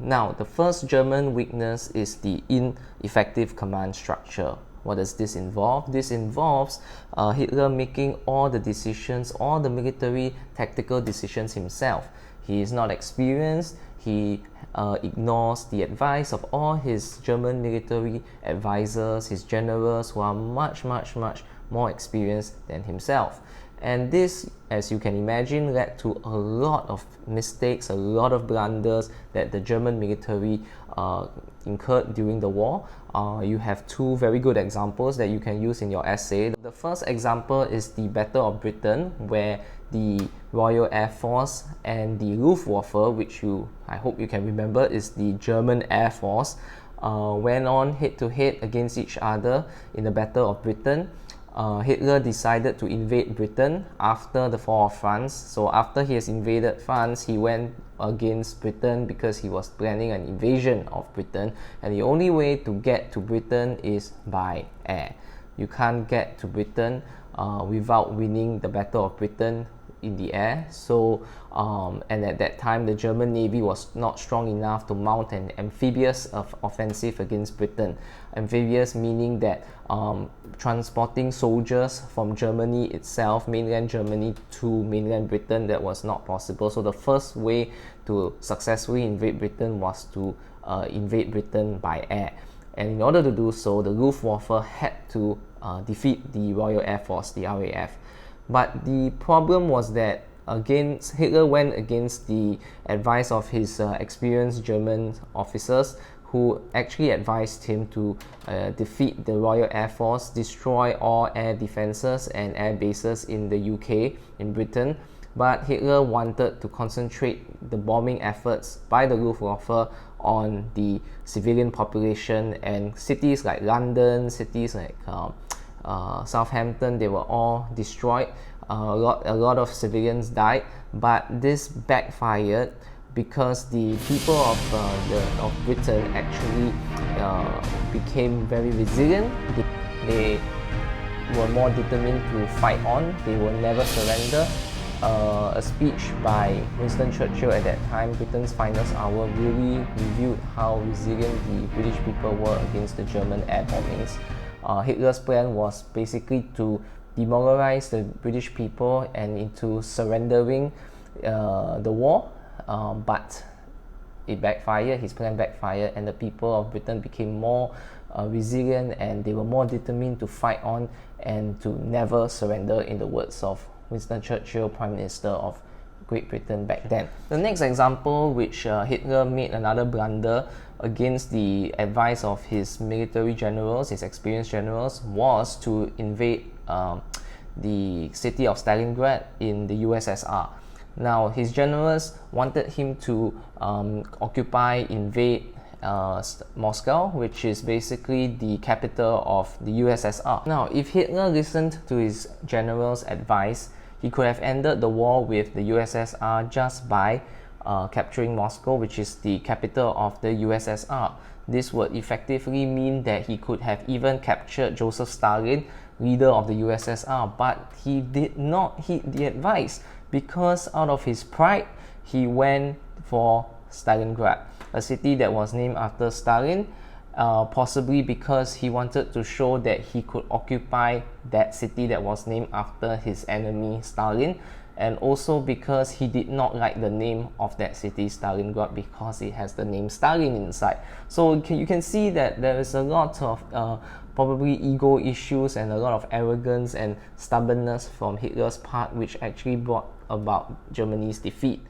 Now, the first German weakness is the ineffective command structure. What does this involve? This involves Hitler making all the decisions, all the military tactical decisions himself. He is not experienced. He ignores the advice of all his German military advisors, his generals, who are much more experienced than himself. And this, as you can imagine, led to a lot of mistakes, a lot of blunders that the German military incurred during the war. You have two very good examples that you can use in your essay. The first example is the Battle of Britain, where the Royal Air Force and the Luftwafe, which I hope you can remember is the German Air Force, went on head-to-head against each other in the Battle of Britain. Hitler decided to invade Britain after the fall of France. So after he has invaded France, he went against Britain because he was planning an invasion of Britain, and the only way to get to Britain is by air. You can't get to Britain without winning the Battle of Britain in the air. So and at that time the German Navy was not strong enough to mount an amphibious offensive against Britain. Amphibious meaning that transporting soldiers from Germany itself, mainland Germany, to mainland Britain, that was not possible. So the first way to successfully invade Britain was to invade Britain by air. And in order to do so, the Luftwaffe had to defeat the Royal Air Force, the RAF. But the problem was that Hitler went against the advice of his experienced German officers, who actually advised him to defeat the Royal Air Force, destroy all air defenses and air bases in the UK, in Britain. But Hitler wanted to concentrate the bombing efforts by the Luftwaffe on the civilian population, and cities like London, cities like Southampton, they were all destroyed. A lot of civilians died, but this backfired because the people of Britain actually became very resilient. They were more determined to fight on. They will never surrender. A speech by Winston Churchill at that time, Britain's finest hour, really reviewed how resilient the British people were against the German air bombings. Hitler's plan was basically to demoralize the British people and into surrendering the war, but it backfired. His plan backfired, and the people of Britain became more resilient, and they were more determined to fight on and to never surrender, in the words of Winston Churchill, Prime Minister of Great Britain back then. The next example, which Hitler made another blunder against the advice of his military generals, his experienced generals, was to invade the city of Stalingrad in the USSR. Now, his generals wanted him to invade Moscow, which is basically the capital of the USSR. Now, if Hitler listened to his generals' advice, he could have ended the war with the USSR just by capturing Moscow, which is the capital of the USSR. This would effectively mean that he could have even captured Joseph Stalin, leader of the USSR, but he did not heed the advice, because out of his pride, he went for Stalingrad, a city that was named after Stalin, possibly because he wanted to show that he could occupy that city that was named after his enemy Stalin, and also because he did not like the name of that city, Stalingrad, because it has the name Stalin inside. So you can see that there is a lot of probably ego issues and a lot of arrogance and stubbornness from Hitler's part, which actually brought about Germany's defeat.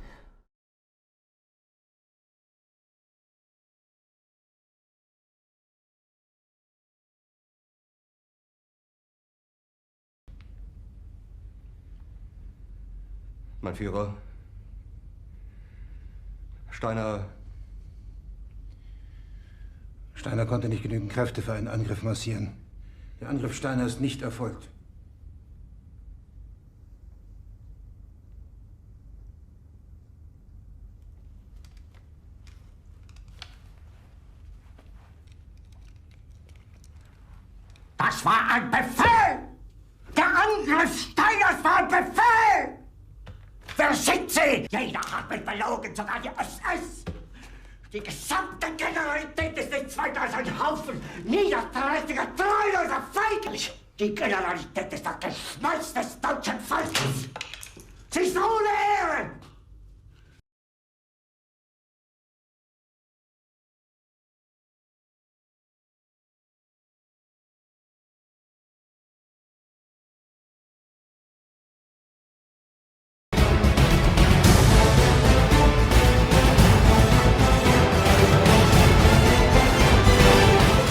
Mein Führer, Steiner konnte nicht genügend Kräfte für einen Angriff massieren. Der Angriff Steiner ist nicht erfolgt. Das war ein Befehl! Der Angriff Steiners war ein Befehl! Wer sind Sie? Jeder hat mich belogen, sogar die SS! Die gesamte Generalität ist nichts weiter als ein Haufen niederträchtiger, treuloser Feigling. Die Generalität ist das Geschmeiß des deutschen Volkes. Sie ist ohne